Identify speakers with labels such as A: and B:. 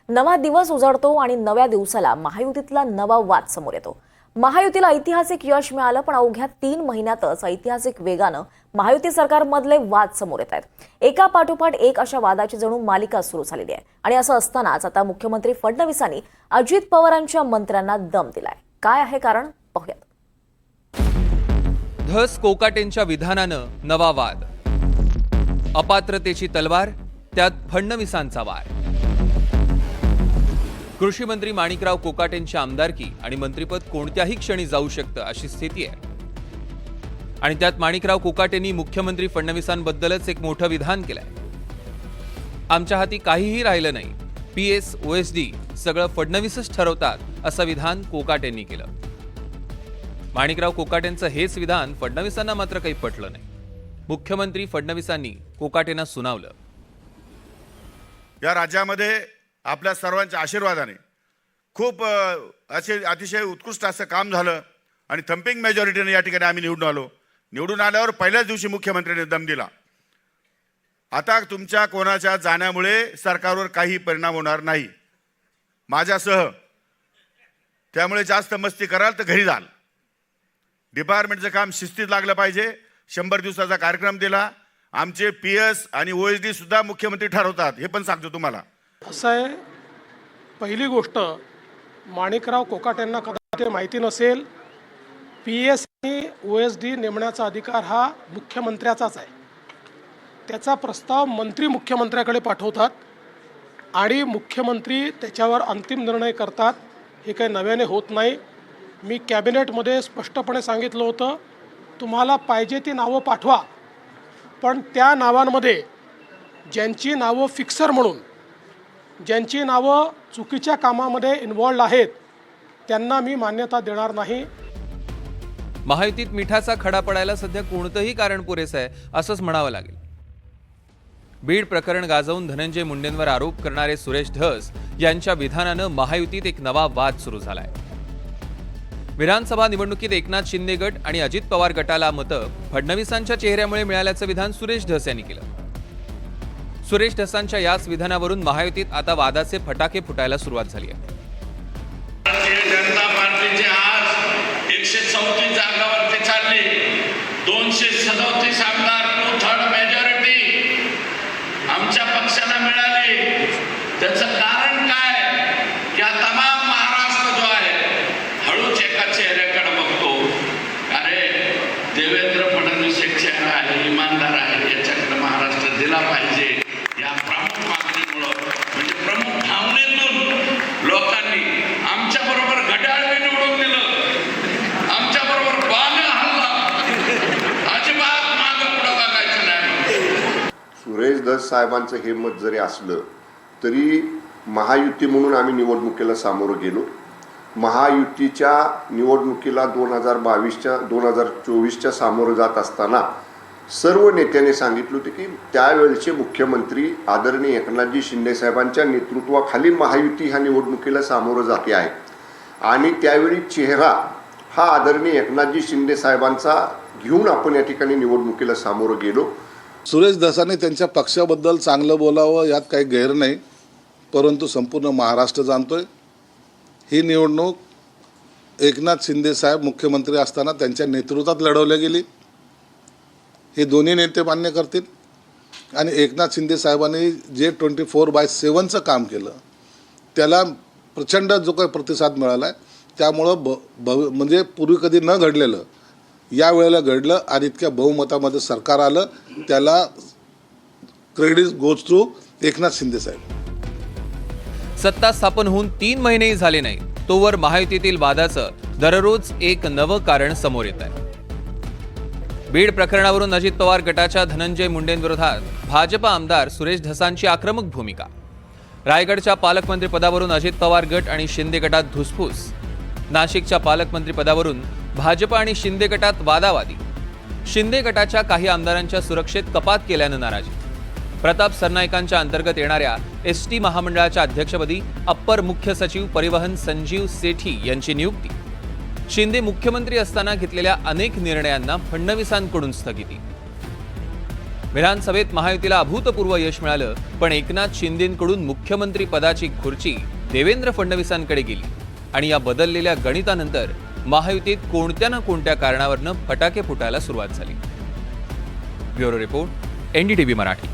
A: नवा दिवस उजाडतो आणि नव्या दिवसाला महायुतीतला नवा वाद समोर येतो। महायुतीला ऐतिहासिक यश मिळालं, पण अवघ्या 3 महिन्यातच ऐतिहासिक वेगानं महायुती सरकारमधले वाद समोर येत आहेत। एका पाठोपाठ एक अशा वादाची जणू मालिका सुरू झालेली आहे। आणि असं असतानाच आता मुख्यमंत्री फडणवीसांनी अजित पवारांच्या मंत्र्यांना दम दिलाय। काय आहे कारण, पाहूयात।
B: धस कोकाटेंच्या विधानानं नवा वाद, अपात्रतेची तलवार, त्यात फडणवीसांचा वार। कृषी मंत्री माणिकराव कोकाटेंची आमदारकी आणि मंत्रिपद कोणत्याही क्षणी जाऊ शकतं अशी स्थिती आहे। आणि त्यात माणिकराव कोकाटेंनी मुख्यमंत्री फडणवीसांबद्दलच एक मोठं विधान केलंय। आमच्या हाती काहीही राहिलं नाही, PS OSD सगळं फडणवीसच ठरवतात असं विधान कोकाटेंनी केलं। माणिकराव कोकाटेंचं हेच विधान फडणवीसांना मात्र काही पटलं नाही। मुख्यमंत्री फडणवीसांनी कोकाटेंना सुनावलं।
C: या राज्यामध्ये आपल्या सर्वांच्या आशीर्वादाने खूप अतिशय उत्कृष्ट असं काम झालं आणि थंपिंग मेजॉरिटीने या ठिकाणी आम्ही निवडून आलो। निवडून आल्यावर पहिल्याच दिवशी मुख्यमंत्र्यांनी दम दिला। आता तुमच्या कोणाच्या जाण्यामुळे सरकारवर काही परिणाम होणार नाही, माझ्यासह। त्यामुळे जास्त मस्ती कराल तर घरी जाल। डिपार्टमेंटचं काम शिस्तीत लागलं पाहिजे। 100 दिवसाचा कार्यक्रम दिला। आमचे PS आणि OSD सुद्धा मुख्यमंत्री ठरवतात, हे पण सांगतो तुम्हाला।
D: असं आहे, पहिली गोष्ट, माणिकराव कोकाटेंना कदाचित माहिती नसेल, PS आणि OSD नेमण्याचा अधिकार हा मुख्यमंत्र्याचाच आहे। त्याचा प्रस्ताव मंत्री मुख्यमंत्र्याकडे पाठवतात आणि मुख्यमंत्री त्याच्यावर अंतिम निर्णय करतात। हे काही नव्याने होत नाही। मी कॅबिनेटमध्ये स्पष्टपणे सांगितलं होतं, तुम्हाला पाहिजे ती नावं पाठवा, पण त्या नावांमध्ये ज्यांची नावं फिक्सर म्हणून, ज्यांची नावं चुकीच्या कामामध्ये इन्व्हॉल्ड आहेत, त्यांना मी मान्यता देणार नाही।
B: महायुतीत मिठाचा खडा पडायला सध्या कोणतंही कारण पुरेसं आहे असंच म्हणावं लागेल। बीड प्रकरण गाजवून धनंजय मुंडेंवर आरोप करणारे सुरेश धस यांच्या विधानानं महायुतीत एक नवा वाद सुरू झालाय। विधानसभा निवडणुकीत एकनाथ शिंदे गट आणि अजित पवार गटाला मतं फडणवीसांच्या चेहऱ्यामुळे मिळाल्याचं विधान सुरेश धस यांनी केलं। सुरेश धसांच्या याच विधानावरून महायुतीत आता वादाचे फटाके फुटायला सुरुवात झाली आहे।
E: भारतीय जनता पार्टीचे आज 134 जागावरती चालली, 237 आमदार, 2/3 मेजॉरिटी आमच्या पक्षाला मिळाली। त्याचं कारण काय की तमाम महाराष्ट्र जो आहे हळूच एका चेहऱ्याकडे बघतो। अरे देवेंद्र फडणवीस एक चेहरा आहे, इमानदार आहे, याच्याकडे महाराष्ट्र दिला पाहिजे। या प्रमुख मागणीमुळं, म्हणजे प्रमुख भावनेतून लोकांनी आमच्या बरोबर घड्याळ निवडून दिलं, आमच्या बरोबर बाण हल्ला, अजिबात मागं पुढं बघायचं नाही।
F: सुरेश धस साहेबांचं हे मत जरी असलं तरी महायुती म्हणून आम्ही निवडणुकीला सामोरं गेलो। महायुतीच्या निवडणुकीला 2024च्या सामोरं जात असताना सर्व नेत्यांनी सांगितलं होतं की त्यावेळेचे मुख्यमंत्री आदरणीय एकनाथजी शिंदे साहेबांच्या नेतृत्वाखाली महायुती ह्या निवडणुकीला सामोरं जाते आहे। आणि त्यावेळी चेहरा हा आदरणीय एकनाथजी शिंदे साहेबांचा घेऊन आपण या ठिकाणी निवडणुकीला सामोरं गेलो।
G: सुरेश धसाने त्यांच्या पक्षाबद्दल चांगलं बोलावं यात काही गैर नाही, परंतु संपूर्ण महाराष्ट्र जाणतोय ही निवडणूक एकनाथ शिंदे साहेब मुख्यमंत्री असताना त्यांच्या नेतृत्वात लढवली गेली। हे दोन्ही नेते मान्य करतील। आणि एकनाथ शिंदे साहेबांनी जे 24/7चं काम केलं त्याला प्रचंड जो काही प्रतिसाद मिळाला आहे, त्यामुळं म्हणजे पूर्वी कधी न घडलेलं यावेळेला घडलं आणि इतक्या बहुमतामध्ये सरकार आलं। त्याला credit goes to Eknath Shinde saheb.
B: सत्ता स्थापन होऊन 3 महिनेही झाले नाही, तोवर महायुतीतील वादाचं दररोज एक नवं कारण समोर येत आहे। बीड प्रकरणावरून अजित पवार गटाच्या धनंजय मुंडेंविरोधात भाजपा आमदार सुरेश धसांची आक्रमक भूमिका। रायगडच्या पालकमंत्रीपदावरून अजित पवार गट आणि शिंदे गटात धुसफूस। नाशिकच्या पालकमंत्रीपदावरून भाजपा आणि शिंदे गटात वादावादी। शिंदे गटाच्या काही आमदारांच्या सुरक्षेत कपात केल्यानं नाराजी। प्रताप सरनाईकांच्या अंतर्गत येणाऱ्या ST महामंडळाच्या अध्यक्षपदी अप्पर मुख्य सचिव परिवहन संजीव सेठी यांची नियुक्ती। शिंदे मुख्यमंत्री असताना घेतलेल्या अनेक निर्णयांना फडणवीसांकडून स्थगिती। विधानसभेत महायुतीला अभूतपूर्व यश मिळालं, पण एकनाथ शिंदेंकडून मुख्यमंत्री पदाची खुर्ची देवेंद्र फडणवीसांकडे गेली आणि या बदललेल्या गणितानंतर महायुतीत कोणत्या ना कोणत्या कारणावरनं फटाके फुटायला सुरुवात झाली. Bureau report, NDTV Marathi.